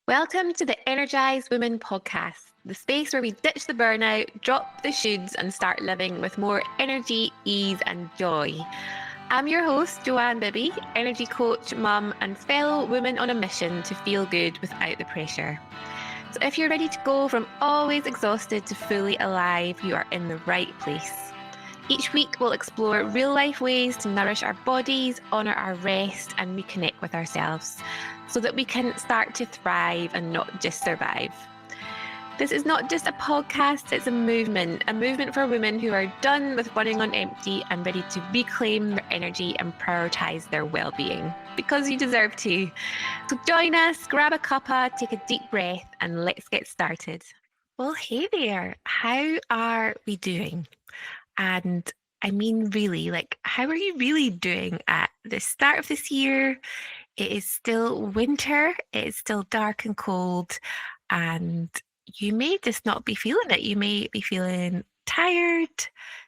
Welcome to the Energized Woman podcast, the space where we ditch the burnout, drop the shoulds, and start living with more energy, ease, and joy. I'm your host, Joanne Bibby, energy coach, mum, and fellow woman on a mission to feel good without the pressure. So if you're ready to go from always exhausted to fully alive, you are in the right place. Each week, we'll explore real-life ways to nourish our bodies, honour our rest, and reconnect with ourselves so that we can start to thrive and not just survive. This is not just a podcast, it's a movement for women who are done with running on empty and ready to reclaim their energy and prioritise their well-being, because you deserve to. So join us, grab a cuppa, take a deep breath, and let's get started. Well, hey there, how are we doing? And I mean, really, how are you really doing at the start of this year? It is still winter, it is still dark and cold, and you may just not be feeling it. You may be feeling tired,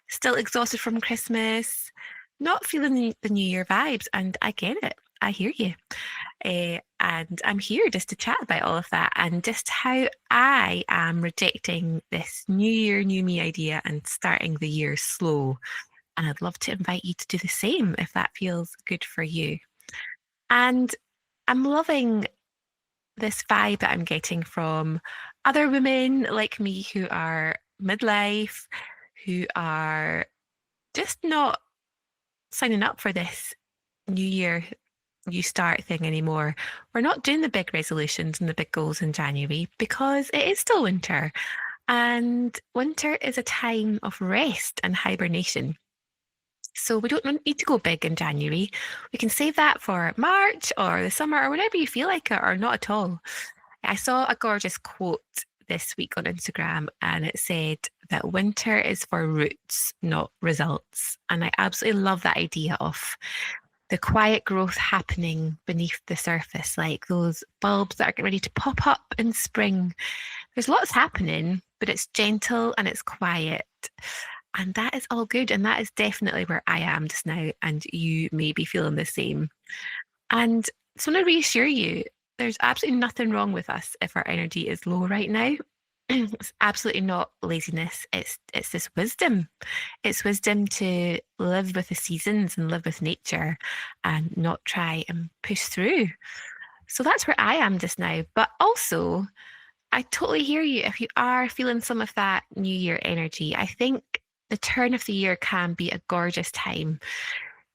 still exhausted from Christmas, not feeling the New Year vibes, and I get it. I hear you. And I'm here just to chat about all of that and just how I am rejecting this new year, new me idea and starting the year slow. And I'd love to invite you to do the same if that feels good for you. And I'm loving this vibe that I'm getting from other women like me who are midlife, who are just not signing up for this new year, new start thing anymore. We're not doing the big resolutions and the big goals in January because it is still winter. And winter is a time of rest and hibernation. So we don't need to go big in January. We can save that for March or the summer or whenever you feel like it, or not at all. I saw a gorgeous quote this week on Instagram and it said that winter is for roots, not results. And I absolutely love that idea of the quiet growth happening beneath the surface, like those bulbs that are getting ready to pop up in spring. There's lots happening, but it's gentle and it's quiet. And that is all good. And that is definitely where I am just now. And you may be feeling the same. And so I want to reassure you, there's absolutely nothing wrong with us if our energy is low right now. It's absolutely not laziness. It's this wisdom. It's wisdom to live with the seasons and live with nature and not try and push through. So that's where I am just now. But also, I totally hear you if you are feeling some of that New Year energy. I think the turn of the year can be a gorgeous time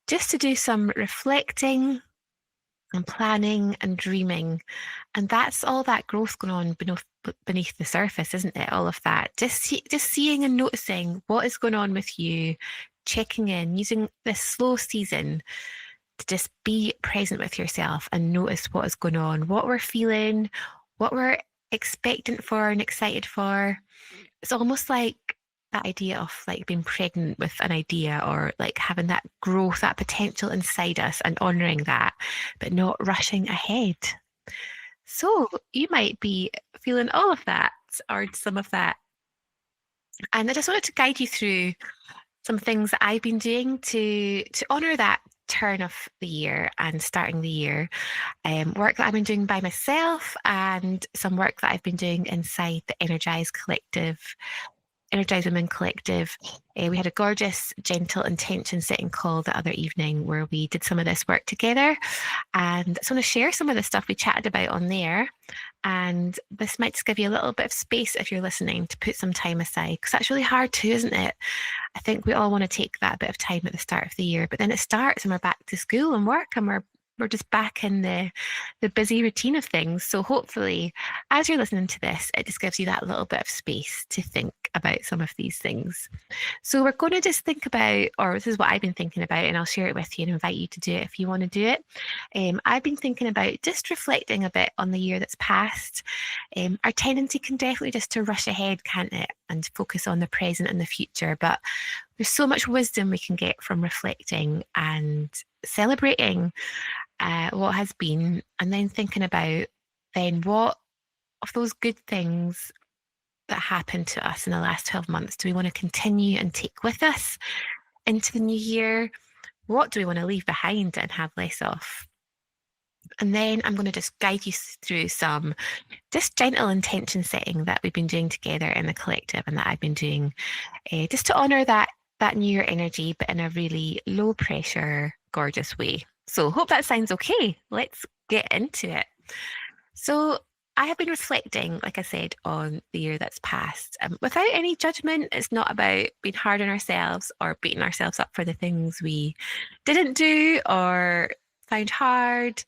just to do some reflecting and planning and dreaming. And that's all that growth going on beneath the surface, isn't it? All of that. Just seeing and noticing what is going on with you, checking in, using this slow season to just be present with yourself and notice what is going on, what we're feeling, what we're expectant for and excited for. It's almost like that idea of like being pregnant with an idea or like having that growth, that potential inside us and honoring that, but not rushing ahead. So you might be feeling all of that or some of that. And I just wanted to guide you through some things that I've been doing to honor that turn of the year and starting the year. Work that I've been doing by myself and some work that I've been doing inside the Energized Women Collective. We had a gorgeous, gentle intention setting call the other evening where we did some of this work together. And so I want to share some of the stuff we chatted about on there. And this might just give you a little bit of space if you're listening to put some time aside, because that's really hard too, isn't it? I think we all want to take that bit of time at the start of the year, but then it starts and we're back to school and work and we're just back in the busy routine of things. So hopefully, as you're listening to this, it just gives you that little bit of space to think about some of these things. So we're going to just think about, or this is what I've been thinking about, and I'll share it with you and invite you to do it if you want to do it. I've been thinking about just reflecting a bit on the year that's passed. Our tendency can definitely just to rush ahead, can't it? And focus on the present and the future. But there's so much wisdom we can get from reflecting and celebrating what has been, and then thinking about then what of those good things that happened to us in the last 12 months do we want to continue and take with us into the new year? What do we want to leave behind and have less of? And then I'm going to just guide you through some just gentle intention setting that we've been doing together in the collective and that I've been doing just to honor that new year energy, but in a really low pressure, gorgeous way. So hope that sounds okay. Let's get into it. So I have been reflecting, like I said, on the year that's passed without any judgment. It's not about being hard on ourselves or beating ourselves up for the things we didn't do or found hard.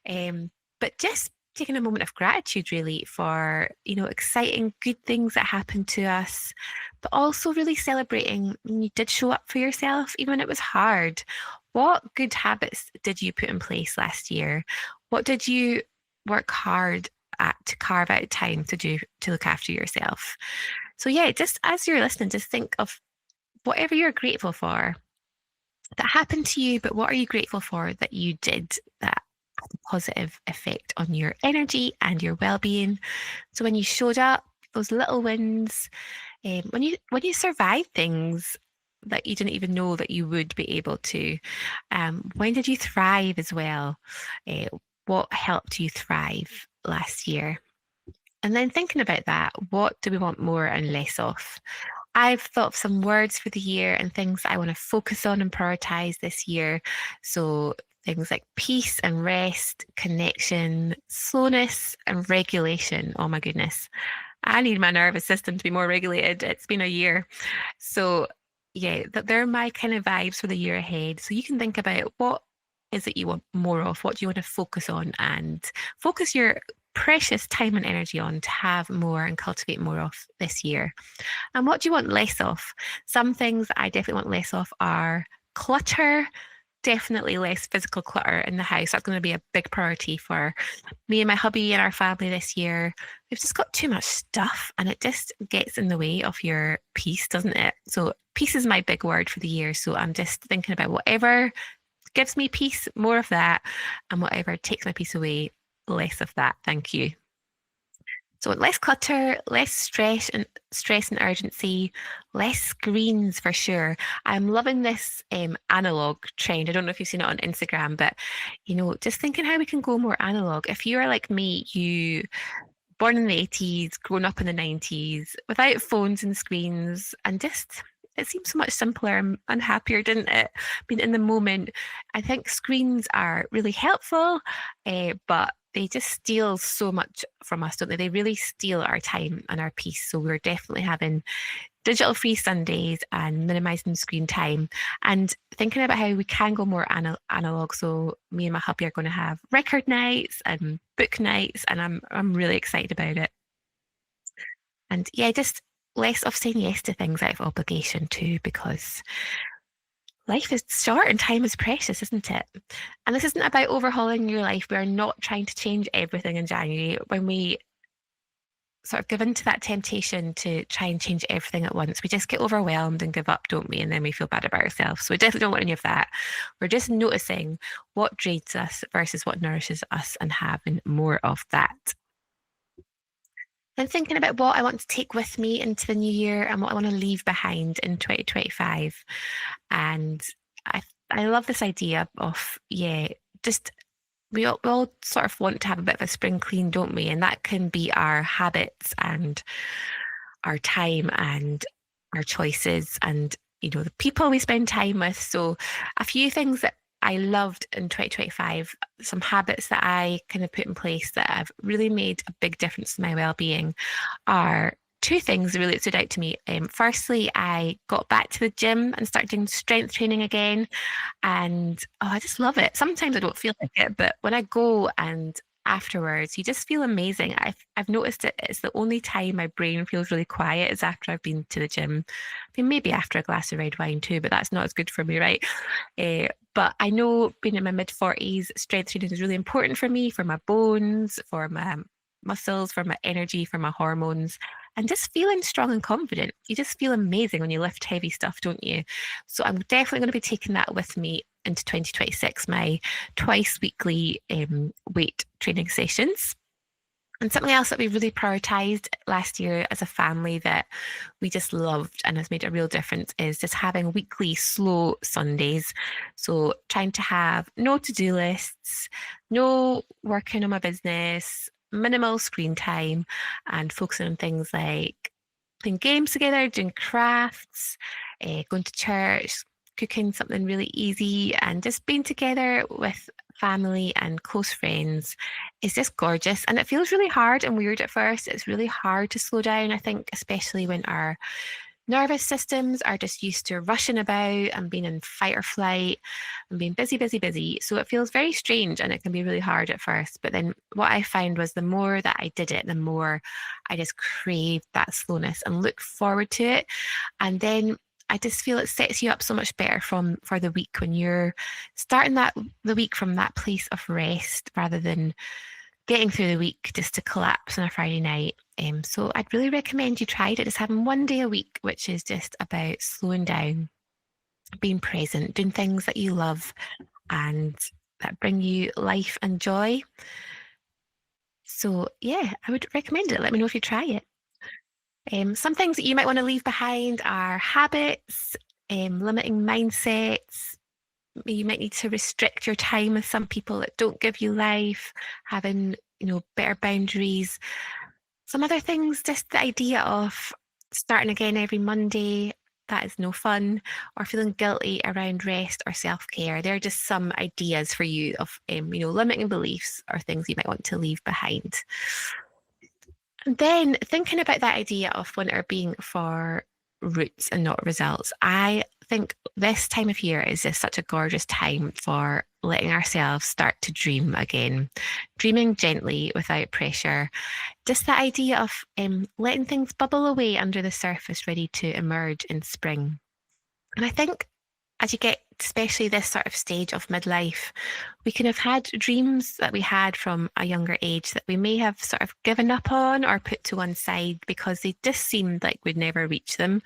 Um, but just taking a moment of gratitude really for, exciting good things that happened to us, but also really celebrating when you did show up for yourself, even when it was hard. What good habits did you put in place last year? What did you work hard at to carve out time to do to look after yourself? So yeah, just as you're listening, just think of whatever you're grateful for that happened to you, but what are you grateful for that you did that had a positive effect on your energy and your well-being? So when you showed up, those little wins, when you survived things that you didn't even know that you would be able to, when did you thrive as well? Uh, what helped you thrive last year? And then thinking about that, what do we want more and less of? I've thought of some words for the year and things I want to focus on and prioritize this year. So things like peace and rest, connection, slowness, and regulation. Oh my goodness. I need my nervous system to be more regulated. It's been a year. So yeah, they're my kind of vibes for the year ahead. So you can think about what is it you want more of? What do you want to focus on and focus your precious time and energy on to have more and cultivate more of this year? And what do you want less of? Some things that I definitely want less of are clutter, definitely less physical clutter in the house. That's going to be a big priority for me and my hubby and our family this year. We've just got too much stuff and it just gets in the way of your peace, doesn't it? So, peace is my big word for the year. So, I'm just thinking about whatever gives me peace, more of that, and whatever takes my peace away, less of that. Thank you. So less clutter, less stress and urgency, less screens for sure. I'm loving this analog trend. I don't know if you've seen it on Instagram, but just thinking how we can go more analog. If you are like me, you born in the 80s, grown up in the 90s, without phones and screens, and just it seems so much simpler and happier, didn't it? Being in the moment. I think screens are really helpful, but they just steal so much from us, don't they? They really steal our time and our peace. So we're definitely having digital free Sundays and minimizing screen time and thinking about how we can go more analog. So me and my hubby are going to have record nights and book nights, and I'm really excited about it. And yeah, just less of saying yes to things out of obligation too, because life is short and time is precious, isn't it? And this isn't about overhauling your life. We are not trying to change everything in January. When we sort of give into that temptation to try and change everything at once, we just get overwhelmed and give up, don't we? And then we feel bad about ourselves. So we definitely don't want any of that. We're just noticing what drains us versus what nourishes us and having more of that. And thinking about what I want to take with me into the new year and what I want to leave behind in 2025. And I love this idea of, yeah, just we all sort of want to have a bit of a spring clean, don't we? And that can be our habits and our time and our choices and the people we spend time with. So a few things that I loved in 2025, some habits that I kind of put in place that have really made a big difference to my well-being are two things really that stood out to me. Firstly, I got back to the gym and started doing strength training again. And I just love it. Sometimes I don't feel like it, but when I go and afterwards, you just feel amazing. I've noticed it's the only time my brain feels really quiet is after I've been to the gym. I mean, maybe after a glass of red wine too, but that's not as good for me, right? But I know being in my mid-40s, strength training is really important for me, for my bones, for my muscles, for my energy, for my hormones, and just feeling strong and confident. You just feel amazing when you lift heavy stuff, don't you? So I'm definitely going to be taking that with me into 2026, my twice weekly weight training sessions. And something else that we really prioritized last year as a family that we just loved and has made a real difference is just having weekly slow Sundays. So trying to have no to-do lists, no working on my business, minimal screen time, and focusing on things like playing games together, doing crafts, going to church, cooking something really easy, and just being together with family and close friends is just gorgeous. And it feels really hard and weird at first. It's really hard to slow down, I think, especially when our nervous systems are just used to rushing about and being in fight or flight and being busy, busy, busy. So it feels very strange and it can be really hard at first. But then what I found was the more that I did it, the more I just craved that slowness and look forward to it. And then I just feel it sets you up so much better for the week when you're starting the week from that place of rest rather than getting through the week just to collapse on a Friday night. So I'd really recommend you tried it. Just having one day a week, which is just about slowing down, being present, doing things that you love and that bring you life and joy. So yeah, I would recommend it. Let me know if you try it. Some things that you might want to leave behind are habits, limiting mindsets. You might need to restrict your time with some people that don't give you life, having, better boundaries. Some other things, just the idea of starting again every Monday, that is no fun, or feeling guilty around rest or self-care. They're just some ideas for you of, limiting beliefs or things you might want to leave behind. And then thinking about that idea of winter being for roots and not results, I think this time of year is just such a gorgeous time for letting ourselves start to dream again, dreaming gently without pressure. Just the idea of letting things bubble away under the surface, ready to emerge in spring. And I think as you get, especially this sort of stage of midlife, we can have had dreams that we had from a younger age that we may have sort of given up on or put to one side because they just seemed like we'd never reach them.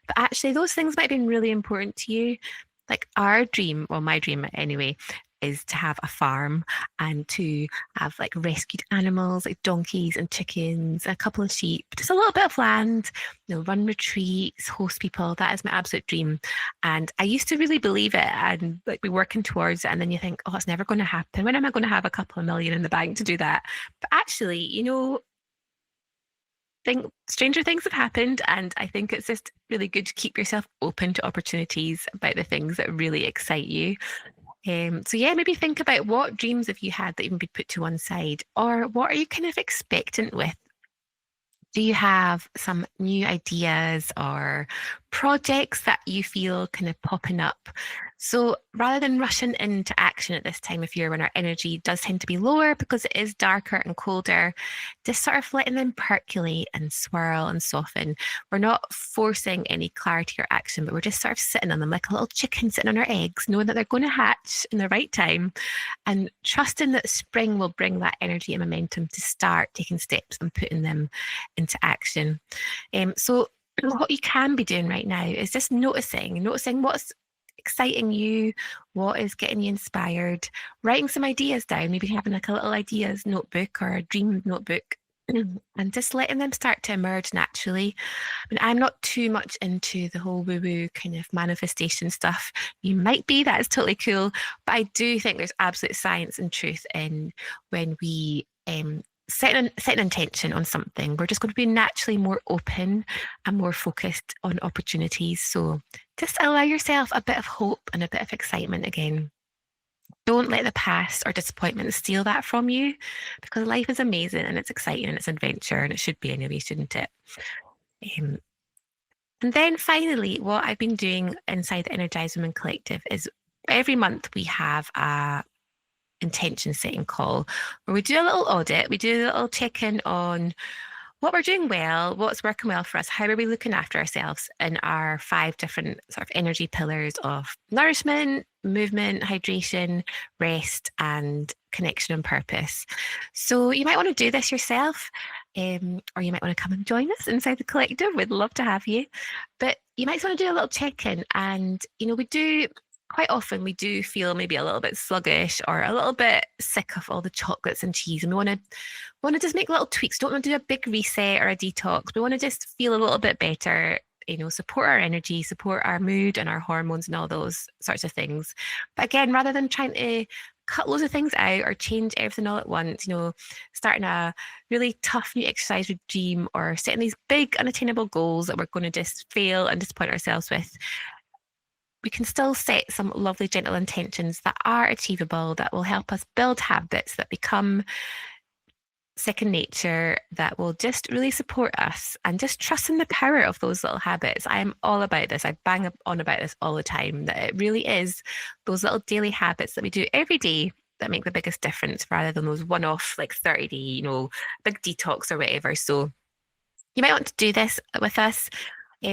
But actually, those things might have been really important to you. Like our dream, well, my dream anyway, is to have a farm and to have like rescued animals like donkeys and chickens, a couple of sheep, just a little bit of land, run retreats, host people. That is my absolute dream. And I used to really believe it and like be working towards it. And then you think, oh, it's never going to happen. When am I going to have a couple of million in the bank to do that? But actually, think stranger things have happened, and I think it's just really good to keep yourself open to opportunities about the things that really excite you. So yeah, maybe think about what dreams have you had that even be put to one side, or what are you kind of expectant with? Do you have some new ideas or projects that you feel kind of popping up? So rather than rushing into action at this time of year when our energy does tend to be lower because it is darker and colder, just sort of letting them percolate and swirl and soften. We're not forcing any clarity or action, but we're just sort of sitting on them like a little chicken sitting on our eggs, knowing that they're going to hatch in the right time and trusting that spring will bring that energy and momentum to start taking steps and putting them into action. So what you can be doing right now is just noticing what's exciting you, what is getting you inspired, writing some ideas down, maybe having like a little ideas notebook or a dream notebook. And just letting them start to emerge naturally. I mean, I'm not too much into the whole woo-woo kind of manifestation stuff. You might be, that is totally cool. But I do think there's absolute science and truth in when we set an intention on something, we're just going to be naturally more open and more focused on opportunities. So just allow yourself a bit of hope and a bit of excitement again. Don't let the past or disappointment steal that from you, because life is amazing and it's exciting and it's adventure, and it should be anyway, shouldn't it? Um, and then finally, what I've been doing inside the Energized Woman Collective is every month we have a intention setting call where we do a little audit, we do a little check-in on what we're doing well, what's working well for us, how are we looking after ourselves in our 5 different sort of energy pillars of nourishment, movement, hydration, rest, and connection and purpose. So you might want to do this yourself, or you might want to come and join us inside the collective. We'd love to have you. But you might want to do a little check-in, and we do quite often we do feel maybe a little bit sluggish or a little bit sick of all the chocolates and cheese, and we want to just make little tweaks. Don't want to do a big reset or a detox. We want to just feel a little bit better, support our energy, support our mood and our hormones and all those sorts of things. But again, rather than trying to cut loads of things out or change everything all at once, starting a really tough new exercise regime or setting these big unattainable goals that we're going to just fail and disappoint ourselves with, we can still set some lovely gentle intentions that are achievable, that will help us build habits that become second nature, that will just really support us, and just trust in the power of those little habits. I am all about this. I bang on about this all the time, that it really is those little daily habits that we do every day that make the biggest difference, rather than those one-off like 30-day, big detox or whatever. So you might want to do this with us.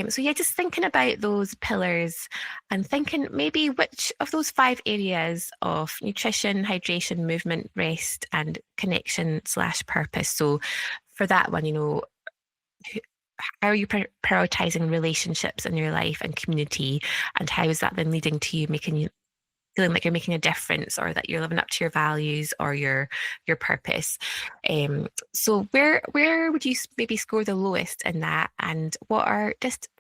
So yeah, just thinking about those pillars and thinking maybe which of those 5 areas of nutrition, hydration, movement, rest, and connection/purpose. So for that one, how are you prioritizing relationships in your life and community, and how is that then leading to you feeling like you're making a difference, or that you're living up to your values or your purpose? So where would you maybe score the lowest in that? And what are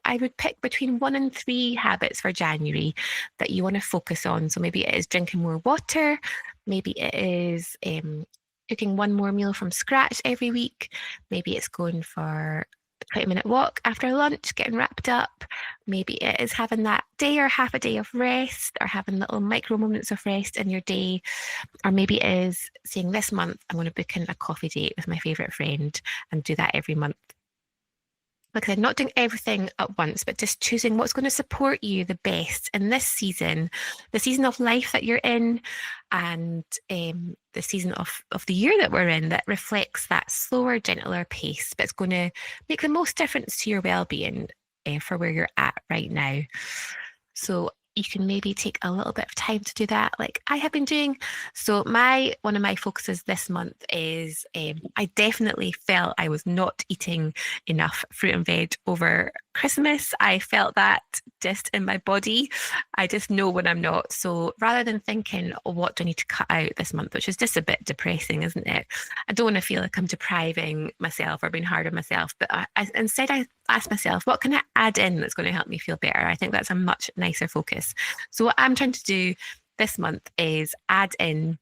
I would pick between 1 and 3 habits for January that you want to focus on. So maybe it is drinking more water, maybe it is cooking 1 more meal from scratch every week, maybe it's going for 20-minute walk after lunch, getting wrapped up. Maybe it is having that day or half a day of rest, or having little micro moments of rest in your day. Or maybe it is saying, this month I'm going to book in a coffee date with my favourite friend and do that every month. Like I said, not doing everything at once, but just choosing what's going to support you the best in this season, the season of life that you're in, and the season of the year that we're in, that reflects that slower, gentler pace, but it's going to make the most difference to your well-being for where you're at right now. So you can maybe take a little bit of time to do that, like I have been doing. So one of my focuses this month is I definitely felt I was not eating enough fruit and veg over Christmas. I felt that just in my body. I just know when I'm not. So rather than thinking, oh, what do I need to cut out this month, which is just a bit depressing, isn't it? I don't want to feel like I'm depriving myself or being hard on myself, but instead I ask myself, what can I add in that's going to help me feel better? I think that's a much nicer focus. So what I'm trying to do this month is add in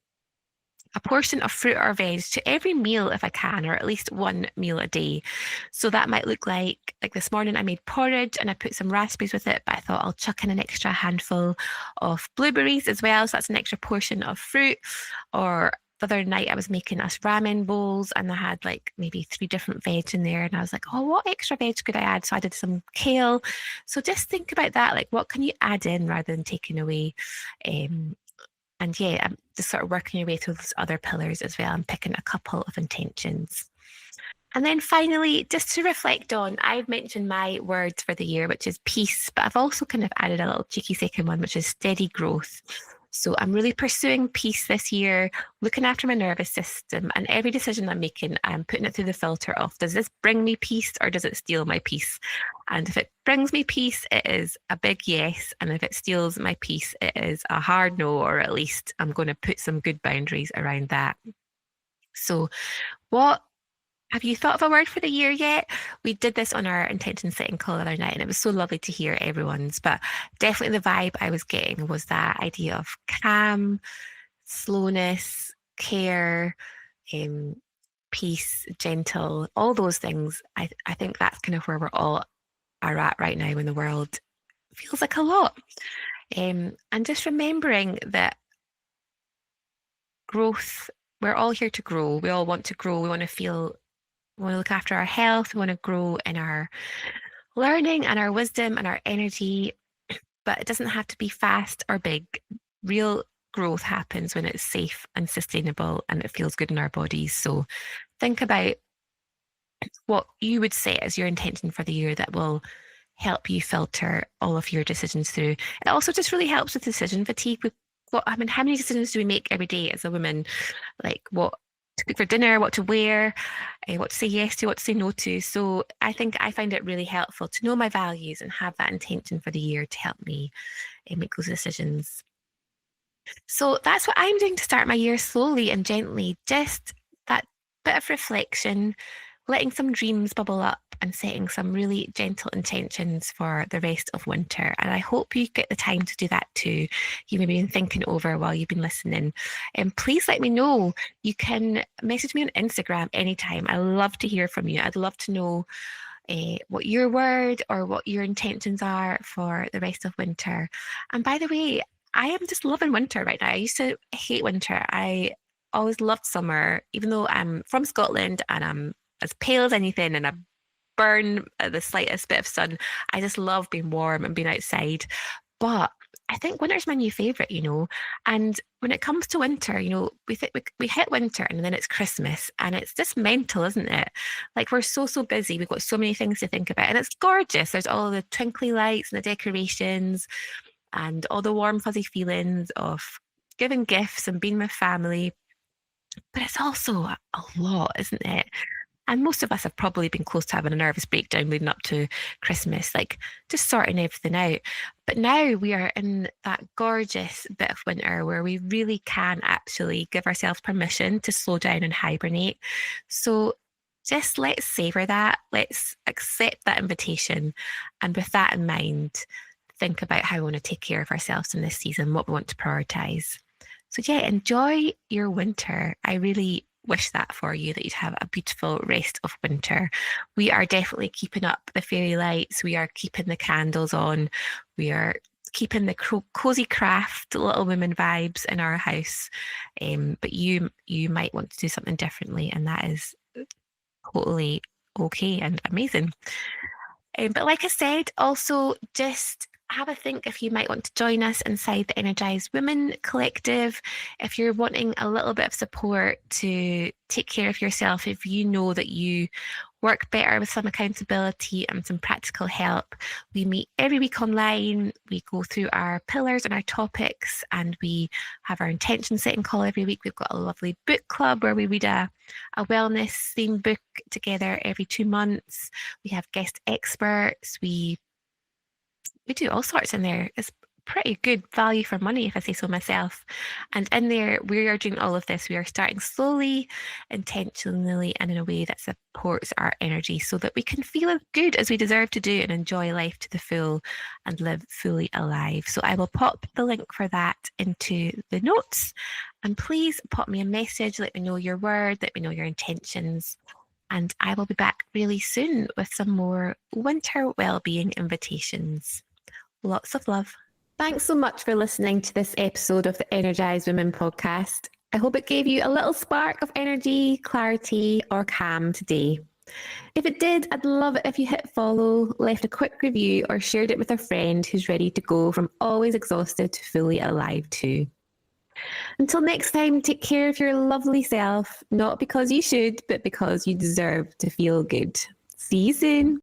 a portion of fruit or veg to every meal if I can, or at least 1 meal a day. So that might look like this morning I made porridge and I put some raspberries with it, but I thought I'll chuck in an extra handful of blueberries as well. So that's an extra portion of fruit. Or the other night I was making us ramen bowls and I had maybe 3 different veg in there, and I was like, oh, what extra veg could I add? So I did some kale. So just think about that, what can you add in rather than taking away? And yeah, I'm just sort of working your way through those other pillars as well, and picking a couple of intentions. And then finally, just to reflect on, I've mentioned my words for the year, which is peace, but I've also kind of added a little cheeky second one, which is steady growth. So I'm really pursuing peace this year, looking after my nervous system, and every decision I'm making, I'm putting it through the filter of, does this bring me peace or does it steal my peace? And if it brings me peace, it is a big yes. And if it steals my peace, it is a hard no, or at least I'm going to put some good boundaries around that. So have you thought of a word for the year yet? We did this on our intention setting call the other night, and it was so lovely to hear everyone's. But definitely the vibe I was getting was that idea of calm, slowness, care, peace, gentle, all those things. I think that's kind of where we're all are at right now in the world. Feels like a lot. And just remembering that growth, we're all here to grow. We all want to grow. We want to look after our health. We want to grow in our learning and our wisdom and our energy, but it doesn't have to be fast or big. Real growth happens when it's safe and sustainable and it feels good in our bodies. So think about what you would set as your intention for the year that will help you filter all of your decisions through. It also just really helps with decision fatigue. How many decisions do we make every day as a woman? To to cook for dinner, what to wear, what to say yes to, what to say no to. So I think I find it really helpful to know my values and have that intention for the year to help me make those decisions. So that's what I'm doing to start my year slowly and gently, just that bit of reflection, letting some dreams bubble up and setting some really gentle intentions for the rest of winter. And I hope you get the time to do that too. You maybe been thinking over while you've been listening. And please let me know. You can message me on Instagram anytime. I love to hear from you. I'd love to know what your word or what your intentions are for the rest of winter. And by the way, I am just loving winter right now. I used to hate winter. I always loved summer, even though I'm from Scotland and I'm as pale as anything and I burn at the slightest bit of sun. I just love being warm and being outside. But I think winter's my new favorite, And when it comes to winter, we hit winter and then it's Christmas and it's just mental, isn't it? Like we're so busy. We've got so many things to think about and it's gorgeous. There's all the twinkly lights and the decorations and all the warm, fuzzy feelings of giving gifts and being with family. But it's also a lot, isn't it? And most of us have probably been close to having a nervous breakdown leading up to Christmas, like just sorting everything out. But now we are in that gorgeous bit of winter where we really can actually give ourselves permission to slow down and hibernate. So just let's savor that. Let's accept that invitation. And with that in mind, think about how we want to take care of ourselves in this season, what we want to prioritize. So yeah, enjoy your winter. I really wish that for you, that you'd have a beautiful rest of winter. We are definitely keeping up the fairy lights. We are keeping the candles on. We are keeping the cozy craft, Little Women vibes in our house. But you might want to do something differently, and that is totally okay and amazing. But like I said, also just have a think if you might want to join us inside the Energised Women collective. If you're wanting a little bit of support to take care of yourself, if you know that you work better with some accountability and some practical help, we meet every week online. We go through our pillars and our topics, and we have our intention setting call every week. We've got a lovely book club where we read a wellness themed book together every 2 months. We have guest experts. We do all sorts in there. It's pretty good value for money, if I say so myself. And in there, we are doing all of this. We are starting slowly, intentionally, and in a way that supports our energy so that we can feel as good as we deserve to do and enjoy life to the full and live fully alive. So I will pop the link for that into the notes. And please pop me a message. Let me know your word. Let me know your intentions. And I will be back really soon with some more winter well-being invitations. Lots of love. Thanks so much for listening to this episode of the Energised Women podcast. I hope it gave you a little spark of energy, clarity, or calm today. If it did, I'd love it if you hit follow, left a quick review, or shared it with a friend who's ready to go from always exhausted to fully alive too. Until next time, take care of your lovely self, not because you should, but because you deserve to feel good. See you soon.